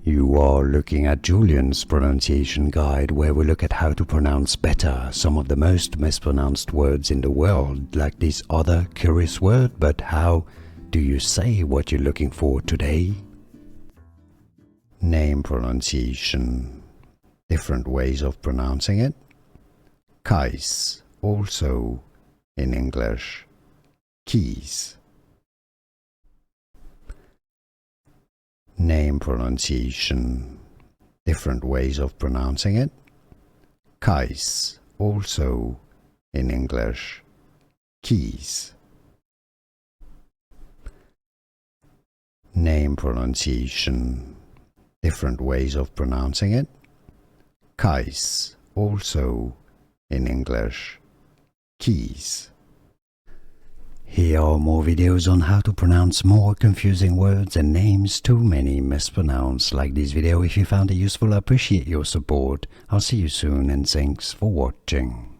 You are looking at Julian's pronunciation guide, where we look at how to pronounce better some of the most mispronounced words in the world, like this other curious word. But how do you say what you're looking for today? Name pronunciation. Different ways of pronouncing it. Keis, also in English. Keys. Name pronunciation. Different ways of pronouncing it. Keis, also in English. Keys. Name pronunciation. Different ways of pronouncing it. Keis, also in English. Keys. Here are more videos on how to pronounce more confusing words and names too many mispronounced. Like this video if you found it useful. I appreciate your support. I'll see you soon and thanks for watching.